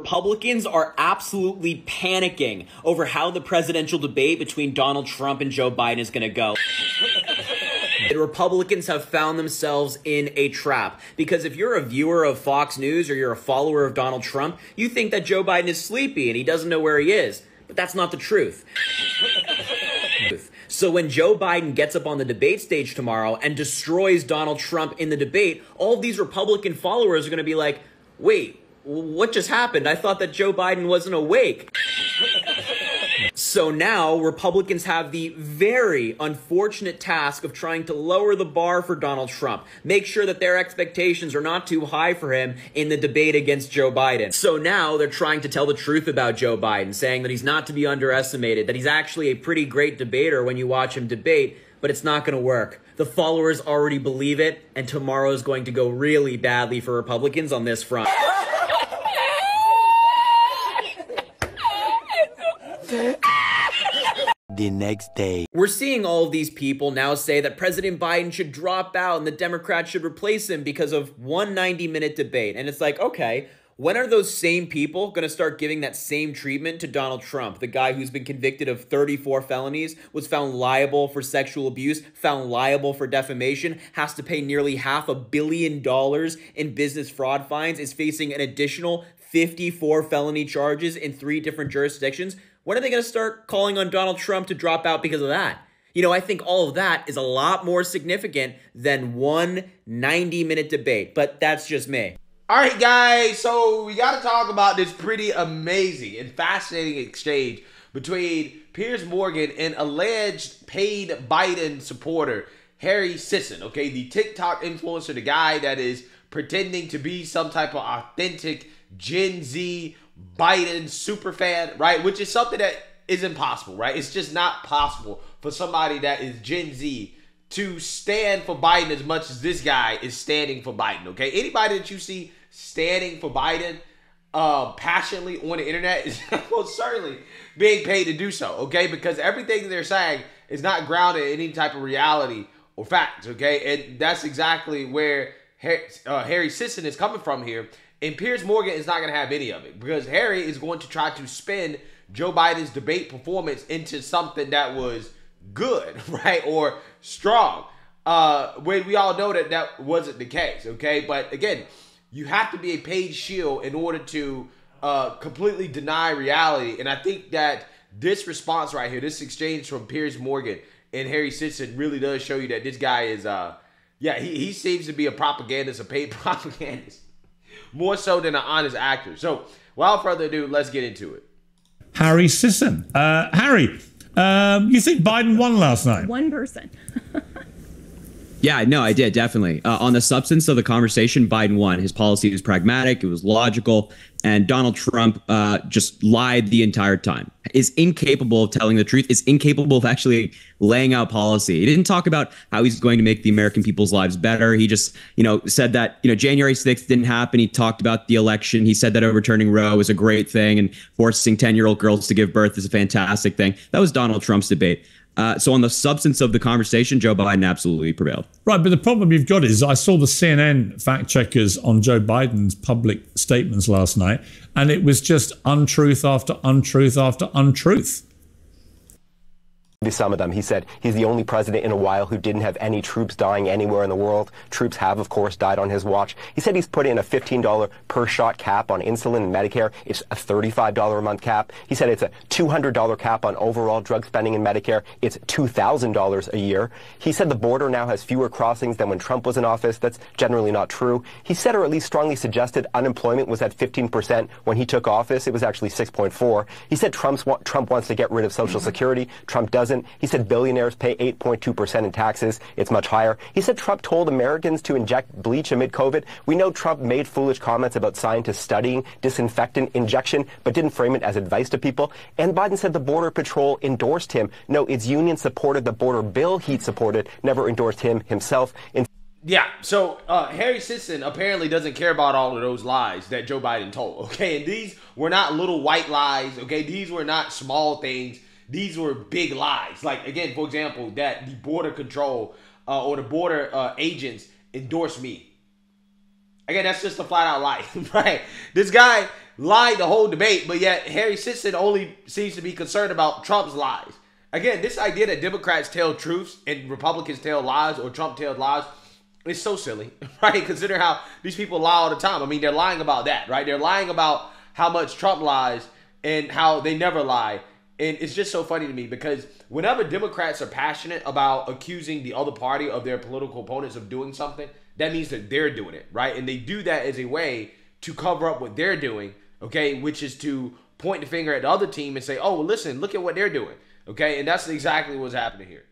Republicans are absolutely panicking over how the presidential debate between Donald Trump and Joe Biden is going to go. The Republicans have found themselves in a trap because if you're a viewer of Fox News or you're a follower of Donald Trump, you think that Joe Biden is sleepy and he doesn't know where he is. But that's not the truth. So when Joe Biden gets up on the debate stage tomorrow and destroys Donald Trump in the debate, all of these Republican followers are going to be like, wait, what just happened? I thought that Joe Biden wasn't awake. So now Republicans have the very unfortunate task of trying to lower the bar for Donald Trump, make sure that their expectations are not too high for him in the debate against Joe Biden. So now they're trying to tell the truth about Joe Biden, saying that he's not to be underestimated, that he's actually a pretty great debater when you watch him debate, but it's not going to work. The followers already believe it, and tomorrow is going to go really badly for Republicans on this front. The next day. We're seeing all of these people now say that President Biden should drop out and the Democrats should replace him because of one 90-minute debate. And it's like, okay, when are those same people going to start giving that same treatment to Donald Trump, the guy who's been convicted of 34 felonies, was found liable for sexual abuse, found liable for defamation, has to pay nearly $500 million in business fraud fines, is facing an additional 54 felony charges in 3 different jurisdictions? When are they going to start calling on Donald Trump to drop out because of that? You know, I think all of that is a lot more significant than one 90-minute debate, but that's just me. All right, guys, so we got to talk about this pretty amazing and fascinating exchange between Piers Morgan and alleged paid Biden supporter Harry Sisson, okay, the TikTok influencer, the guy that is pretending to be some type of authentic Gen Z Biden super fan, right? Which is something that is impossible, right? It's just not possible for somebody that is Gen Z to stand for Biden as much as this guy is standing for Biden, okay? Anybody that you see standing for Biden passionately on the internet is most certainly being paid to do so, okay? Because everything that they're saying is not grounded in any type of reality or facts, okay? And that's exactly where Harry Sisson is coming from here. And Piers Morgan is not going to have any of it because Harry is going to try to spin Joe Biden's debate performance into something that was good, right, or strong, when we all know that that wasn't the case, okay? But again, you have to be a paid shield in order to completely deny reality. And I think that this response right here, this exchange from Piers Morgan and Harry Sisson really does show you that this guy is, he seems to be a propagandist, a paid propagandist. More so than an honest actor. So, without further ado, let's get into it. Harry Sisson. Harry, you think Biden won last night? One person. Yeah, no, I did, definitely. On the substance of the conversation, Biden won. His policy was pragmatic, it was logical, and Donald Trump just lied the entire time. Is incapable of telling the truth, is incapable of actually laying out policy. He didn't talk about how he's going to make the American people's lives better. He just, said that, January 6th didn't happen. He talked about the election. He said that overturning Roe was a great thing and forcing 10-year-old girls to give birth is a fantastic thing. That was Donald Trump's debate. So on the substance of the conversation, Joe Biden absolutely prevailed. Right, but the problem you've got is I saw the CNN fact checkers on Joe Biden's public statements last night, and it was just untruth after untruth after untruth. To some of them, he said he's the only president in a while who didn't have any troops dying anywhere in the world. Troops have, of course, died on his watch. He said he's put in a $15 per shot cap on insulin and Medicare. It's a $35 a month cap. He said it's a $200 cap on overall drug spending in Medicare. It's $2,000 a year. He said the border now has fewer crossings than when Trump was in office. That's generally not true. He said, or at least strongly suggested, unemployment was at 15% when he took office. It was actually 6.4. He said Trump wants to get rid of Social Security. Trump doesn't. He said billionaires pay 8.2% in taxes. It's much higher. He said Trump told Americans to inject bleach amid COVID. We know Trump made foolish comments about scientists studying disinfectant injection, but didn't frame it as advice to people. And Biden said the Border Patrol endorsed him. No, its union supported the border bill he supported, never endorsed him himself. Yeah, so Harry Sisson apparently doesn't care about all of those lies that Joe Biden told, okay? And these were not little white lies, okay? These were not small things. These were big lies. Like, again, for example, that the border control or the border agents endorse me. Again, that's just a flat out lie, right? This guy lied the whole debate, but yet Harry Sitson only seems to be concerned about Trump's lies. Again, this idea that Democrats tell truths and Republicans tell lies or Trump tells lies is so silly, right? Consider how these people lie all the time. I mean, they're lying about that, right? They're lying about how much Trump lies and how they never lie. And it's just so funny to me because whenever Democrats are passionate about accusing the other party of their political opponents of doing something, that means that they're doing it, right? And they do that as a way to cover up what they're doing, okay? Which is to point the finger at the other team and say, oh, well, listen, look at what they're doing, okay? And that's exactly what's happening here.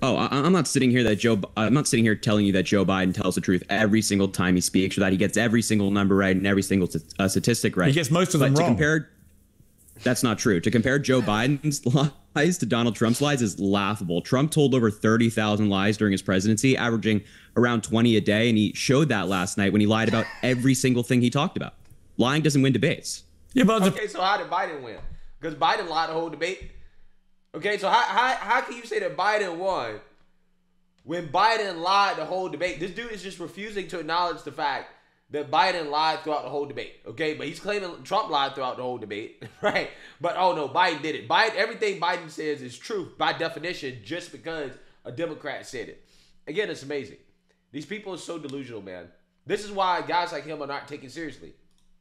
Oh, I'm not sitting here telling you that Joe Biden tells the truth every single time he speaks, or that he gets every single number right and every single statistic right. He gets most of them wrong. That's not true. To compare Joe Biden's lies to Donald Trump's lies is laughable. Trump told over 30,000 lies during his presidency, averaging around 20 a day, and he showed that last night when he lied about every single thing he talked about. Lying doesn't win debates. Yeah, but okay, so how did Biden win? Because Biden lied the whole debate. Okay, so how can you say that Biden won when Biden lied the whole debate? This dude is just refusing to acknowledge the fact that Biden lied throughout the whole debate, okay? But he's claiming Trump lied throughout the whole debate, right? But, oh, no, Biden did it. Everything Biden says is true by definition just because a Democrat said it. Again, it's amazing. These people are so delusional, man. This is why guys like him are not taken seriously.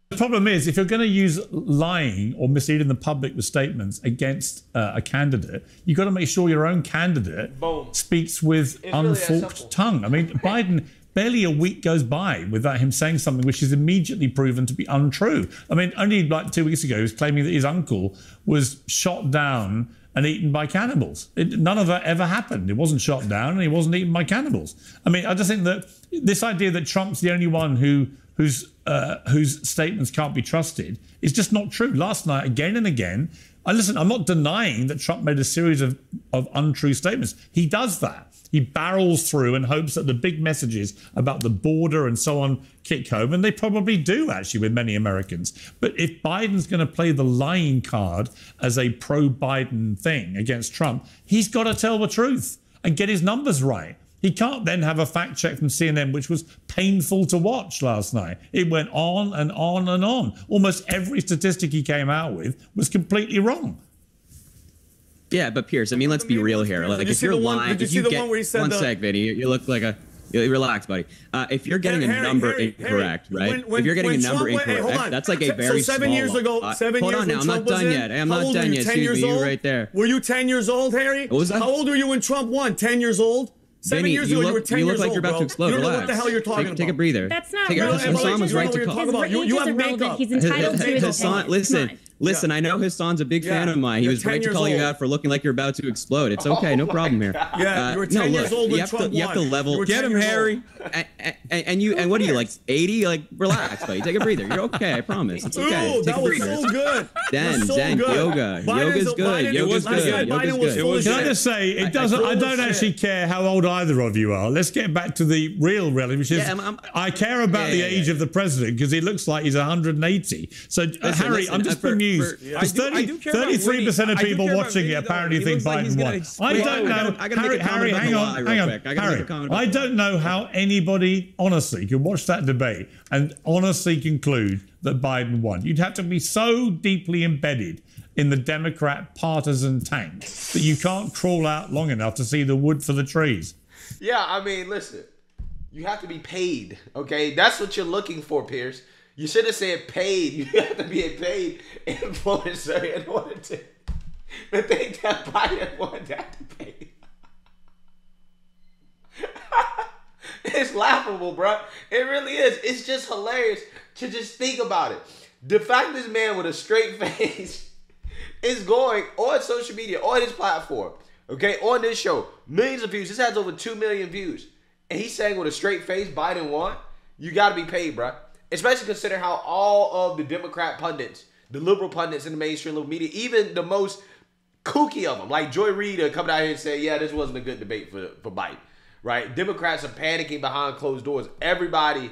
The problem is, if you're going to use lying or misleading the public with statements against a candidate, you've got to make sure your own candidate speaks with unforked tongue. I mean, Biden... Barely a week goes by without him saying something which is immediately proven to be untrue. I mean, only like 2 weeks ago, he was claiming that his uncle was shot down and eaten by cannibals. None of that ever happened. He wasn't shot down and he wasn't eaten by cannibals. I mean, I just think that this idea that Trump's the only one whose statements can't be trusted is just not true. Last night, again and again, I'm not denying that Trump made a series of untrue statements. He does that. He barrels through and hopes that the big messages about the border and so on kick home, and they probably do, actually, with many Americans. But if Biden's going to play the lying card as a pro-Biden thing against Trump, he's got to tell the truth and get his numbers right. He can't then have a fact check from CNN, which was painful to watch last night. It went on and on and on. Almost every statistic he came out with was completely wrong. Yeah, but Piers, I mean, let's be real here. Like, if you're lying, did you see the one where he said one sec, Vinny, you look like a. Relax, buddy. If you're getting a number incorrect, right? If you're getting a number incorrect, that's like a very small. 7 years ago, hold on now, I'm not done yet. I'm not done yet. Excuse me, you right there. Were you 10 years old, Harry? What was that? How old were you when Trump won? 10 years old? 7 years ago, you were 10 years old. You look like you're about to explode. You don't know what the hell you're talking about. Take a breather. That's not real. Hassan was right to call. You have makeup. He's entitled to his opinion. Listen, I know Hassan's a big fan of mine. He was right to call you out for looking like you're about to explode. It's okay, no problem here. Yeah, you were 10 years old when Trump won. You have to level. Get him, Harry. And what are you, like 80? Like, relax, buddy. Take a breather. You're okay, I promise. It's okay. Ooh, that was so good. Zen, yoga. Yoga's good. Yoga's good. Can I just say, I don't actually care how old either of you are. Let's get back to the real reality, which is I care about the age of the president because he looks like he's 180. So, Harry, I'm just bemused. 33% of people watching it apparently think Biden won. I don't know. Harry, hang on. Harry, I don't know how anybody honestly can watch that debate and honestly conclude that Biden won. You'd have to be so deeply embedded in the Democrat partisan tank that you can't crawl out long enough to see the wood for the trees. Yeah, I mean, listen, you have to be paid, okay? That's what you're looking for, Piers. You should have said paid. You have to be a paid influencer in order to think that Biden wanted that to pay. It's laughable, bro. It really is. It's just hilarious to just think about it. The fact this man with a straight face is going on social media, on his platform, okay, on this show, millions of views. This has over 2 million views. And he's saying with a straight face, Biden won. You got to be paid, bro. Especially considering how all of the Democrat pundits, the liberal pundits in the mainstream liberal media, even the most kooky of them, like Joy Reid, coming out here and saying, yeah, this wasn't a good debate for Biden, right? Democrats are panicking behind closed doors. Everybody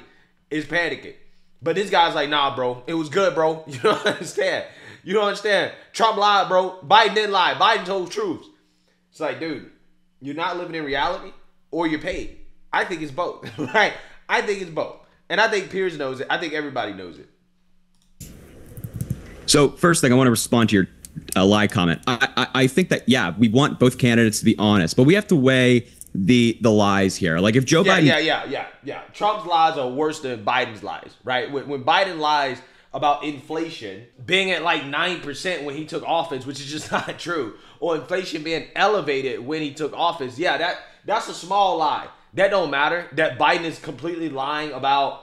is panicking. But this guy's like, nah, bro, it was good, bro. You don't understand. You don't understand. Trump lied, bro. Biden didn't lie. Biden told truths. It's like, dude, you're not living in reality or you're paid. I think it's both, right? I think it's both. And I think Piers knows it. I think everybody knows it. So first thing, I want to respond to your lie comment. I think that, yeah, we want both candidates to be honest, but we have to weigh the lies here. Like if Joe Biden... Yeah. Trump's lies are worse than Biden's lies, right? When Biden lies about inflation being at like 9% when he took office, which is just not true, or inflation being elevated when he took office, yeah, that's a small lie. That don't matter. That Biden is completely lying about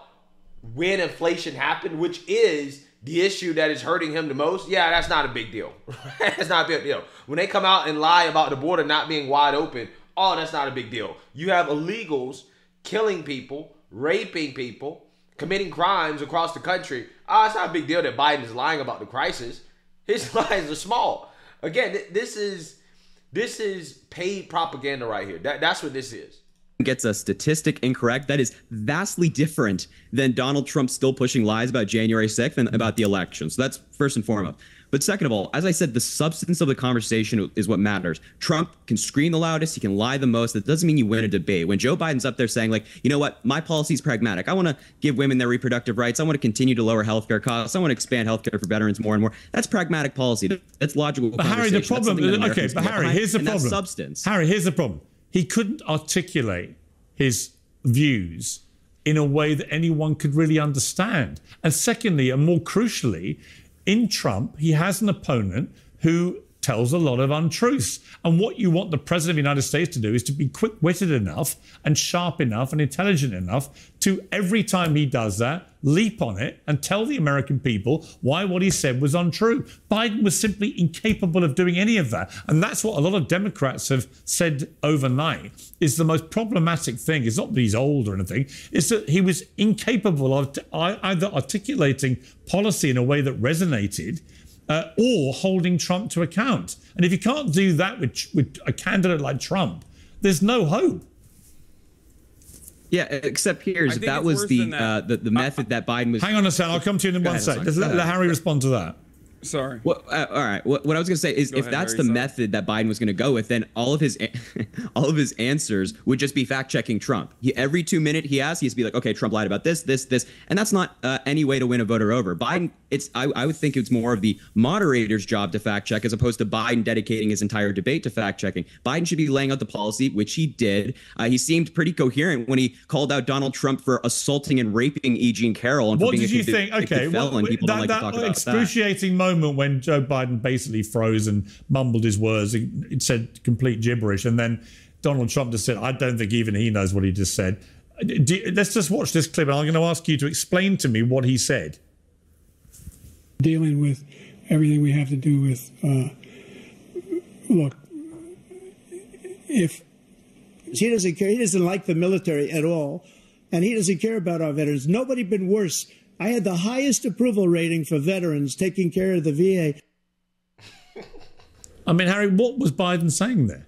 when inflation happened, which is the issue that is hurting him the most. Yeah, that's not a big deal. That's not a big deal. When they come out and lie about the border not being wide open, oh, that's not a big deal. You have illegals killing people, raping people, committing crimes across the country. Oh, it's not a big deal that Biden is lying about the crisis. His lies are small. Again, this is paid propaganda right here. That's what this is. Gets a statistic incorrect, that is vastly different than Donald Trump still pushing lies about January 6th and about the election. So that's first and foremost. But second of all, as I said, the substance of the conversation is what matters. Trump can scream the loudest, he can lie the most. That doesn't mean you win a debate. When Joe Biden's up there saying, like, you know what, my policy is pragmatic. I want to give women their reproductive rights. I want to continue to lower healthcare costs. I want to expand healthcare for veterans more and more. That's pragmatic policy. That's logical. But Harry, the problem, okay, but Harry, here's the problem. Substance. Harry, here's the problem. He couldn't articulate his views in a way that anyone could really understand. And secondly, and more crucially, in Trump, he has an opponent who tells a lot of untruths. And what you want the president of the United States to do is to be quick-witted enough and sharp enough and intelligent enough to, every time he does that, leap on it and tell the American people why what he said was untrue. Biden was simply incapable of doing any of that. And that's what a lot of Democrats have said overnight is the most problematic thing. It's not that he's old or anything. It's that he was incapable of either articulating policy in a way that resonated or holding Trump to account. And if you can't do that with a candidate like Trump, there's no hope. Yeah, except Piers, that was the method that Biden was... Hang on a second, I'll come to you in one sec. Let Harry respond to that. Sorry. Well, all right. What I was going to say is, if that's the method that Biden was going to go with, then all of his answers would just be fact checking Trump. Every 2 minutes he has to be like, okay, Trump lied about this, and that's not any way to win a voter over. Biden, I would think it's more of the moderator's job to fact check as opposed to Biden dedicating his entire debate to fact checking. Biden should be laying out the policy, which he did. He seemed pretty coherent when he called out Donald Trump for assaulting and raping E. Jean Carroll. And what did you think? Okay, felon. People don't like to talk about excruciating moment when Joe Biden basically froze and mumbled his words, it said complete gibberish, and then Donald Trump just said, I don't think even he knows what he just said. Let's just watch this clip, and I'm going to ask you to explain to me what he said. Dealing with everything we have to do with, look, if he doesn't care, he doesn't like the military at all, and he doesn't care about our veterans. Nobody been worse. I had the highest approval rating for veterans taking care of the VA. I mean, Harry, what was Biden saying there?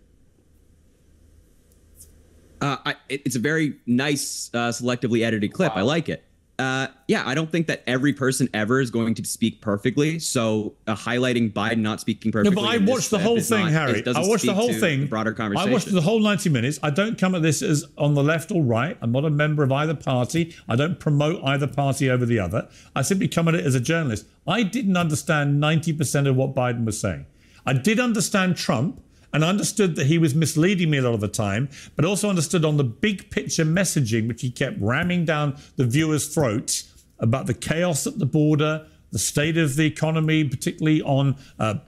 It's a very nice, selectively edited clip. Wow. I like it. Yeah, I don't think that every person ever is going to speak perfectly. So highlighting Biden not speaking perfectly. No, but I watched the whole thing, Harry. I watched the whole thing. Broader conversation. I watched the whole 90 minutes. I don't come at this as on the left or right. I'm not a member of either party. I don't promote either party over the other. I simply come at it as a journalist. I didn't understand 90% of what Biden was saying. I did understand Trump, and understood that he was misleading me a lot of the time, but also understood on the big picture messaging, which he kept ramming down the viewers' throats about the chaos at the border, the state of the economy, particularly on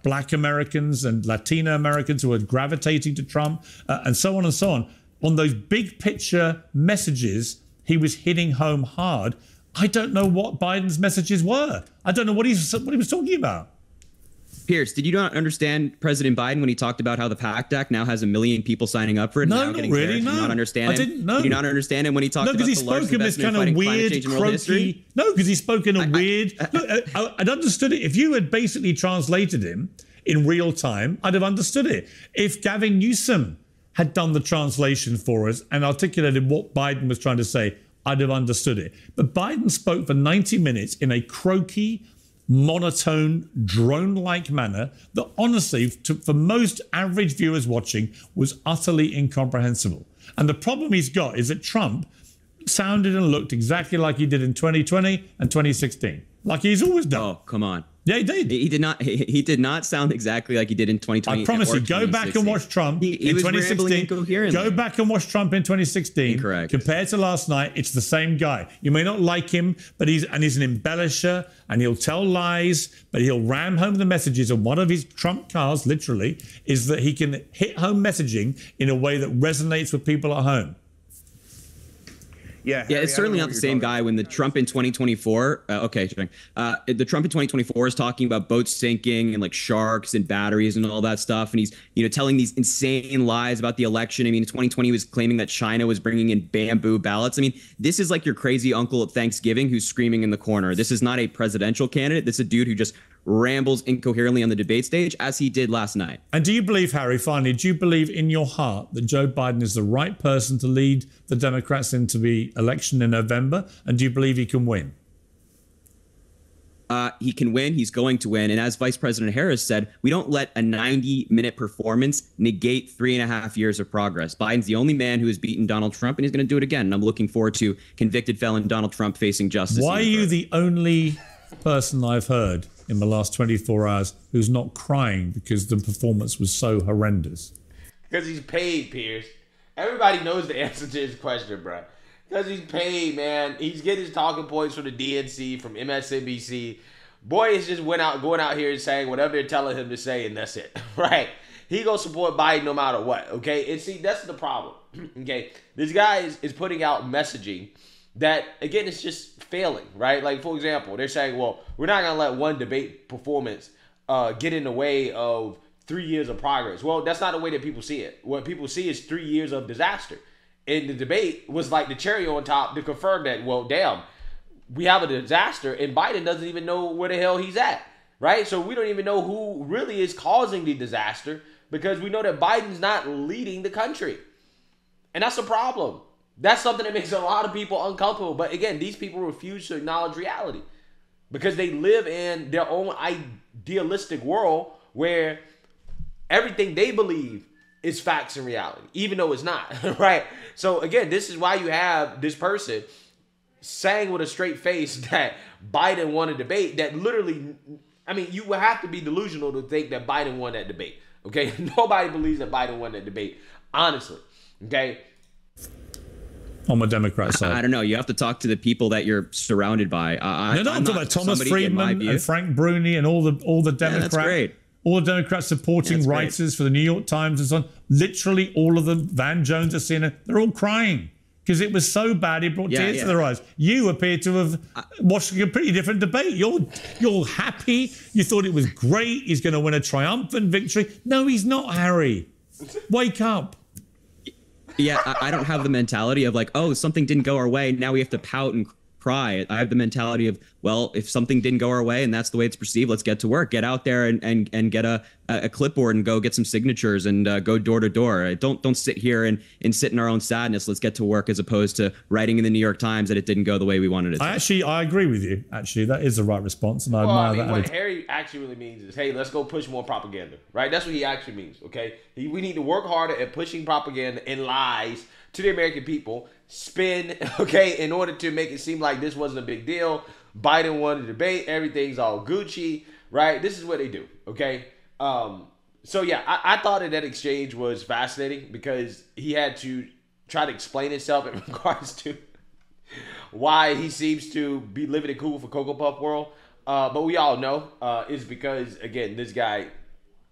Black Americans and Latino Americans who are gravitating to Trump, and so on and so on. On those big picture messages, he was hitting home hard. I don't know what Biden's messages were. I don't know what he was talking about. Piers, did you not understand President Biden when he talked about how the PACT Act now has 1 million people signing up for it? No, not really. No, did you not understand I didn't know. Did you not understand him when he talked about the largest investment in fighting climate change in world history? No, because he spoke in a weird... Look, I'd understood it. If you had basically translated him in real time, I'd have understood it. If Gavin Newsom had done the translation for us and articulated what Biden was trying to say, I'd have understood it. But Biden spoke for 90 minutes in a croaky, monotone, drone-like manner that honestly, for most average viewers watching, was utterly incomprehensible. And the problem he's got is that Trump sounded and looked exactly like he did in 2020 and 2016, like he's always done. Oh, come on. Yeah, he did. He did not. He did not sound exactly like he did in 2020. I promise you. Go back and watch Trump in 2016. Go back and watch Trump in 2016. Incorrect. Compared to last night, it's the same guy. You may not like him, but he's an embellisher, and he'll tell lies, but he'll ram home the messages. And one of his trump cards, literally, is that he can hit home messaging in a way that resonates with people at home. Yeah, it's certainly not the same guy when the Trump in 2024. The Trump in 2024 is talking about boats sinking and like sharks and batteries and all that stuff, and he's telling these insane lies about the election. I mean, in 2020 he was claiming that China was bringing in bamboo ballots. I mean, this is like your crazy uncle at Thanksgiving who's screaming in the corner. This is not a presidential candidate. This is a dude who just rambles incoherently on the debate stage, as he did last night. And do you believe, Harry, finally, do you believe in your heart that Joe Biden is the right person to lead the Democrats into the election in November? And do you believe he can win? He can win. He's going to win. And as Vice President Harris said, we don't let a 90-minute performance negate 3.5 years of progress. Biden's the only man who has beaten Donald Trump, and he's going to do it again. And I'm looking forward to convicted felon Donald Trump facing justice. Why are you the only person I've heard in the last 24 hours who's not crying because the performance was so horrendous? Because he's paid, Piers. Everybody knows the answer to his question, bro. Because he's paid, man. He's getting his talking points from the DNC, from MSNBC. Boy is just going out here and saying whatever they're telling him to say, and that's it, right? He gonna support Biden no matter what, okay? And see, that's the problem, okay? This guy is putting out messaging that, again, it's just failing, right? Like, for example, they're saying, well, we're not going to let one debate performance get in the way of 3 years of progress. Well, that's not the way that people see it. What people see is 3 years of disaster. And the debate was like the cherry on top to confirm that, well, damn, we have a disaster, and Biden doesn't even know where the hell he's at, right? So we don't even know who really is causing the disaster, because we know that Biden's not leading the country. And that's a problem. That's something that makes a lot of people uncomfortable. But again, these people refuse to acknowledge reality because they live in their own idealistic world where everything they believe is facts and reality, even though it's not, right? So again, this is why you have this person saying with a straight face that Biden won a debate that literally, I mean, you would have to be delusional to think that Biden won that debate, okay? Nobody believes that Biden won that debate, honestly, okay? On the Democrat side, I don't know. You have to talk to the people that you're surrounded by. I'm talking about Thomas Friedman and Frank Bruni and all the Democrats. That's great. All the Democrats supporting writers for the New York Times and so on. Literally all of them. Van Jones at CNN. They're all crying because it was so bad. It brought tears to their eyes. You appear to have watched a pretty different debate. You're happy. You thought it was great. He's going to win a triumphant victory. No, he's not, Harry. Wake up. Yeah, I don't have the mentality of like, oh, something didn't go our way, now we have to pout and cry. I have the mentality of, well, if something didn't go our way and that's the way it's perceived, let's get to work. Get out there and get a clipboard and go get some signatures and go door to door. Don't sit here and sit in our own sadness. Let's get to work, as opposed to writing in the New York Times that it didn't go the way we wanted it to. I agree with you. Actually, that is the right response, and I admire that. What Harry actually really means is, hey, let's go push more propaganda, right? That's what he actually means, okay? We need to work harder at pushing propaganda and lies to the American people, spin, okay, in order to make it seem like this wasn't a big deal. Biden won the debate. Everything's all Gucci, right? This is what they do, okay? So, yeah, I thought that exchange was fascinating because he had to try to explain himself in regards to why he seems to be living in cool for Cocoa Puff world. But we all know it's because, again, this guy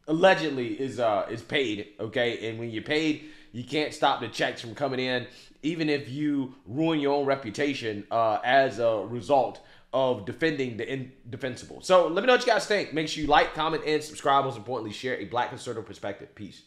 allegedly is paid, okay? And when you're paid, you can't stop the checks from coming in, even if you ruin your own reputation as a result of defending the indefensible. So let me know what you guys think. Make sure you like, comment, and subscribe. Most importantly, share a Black conservative perspective. Peace.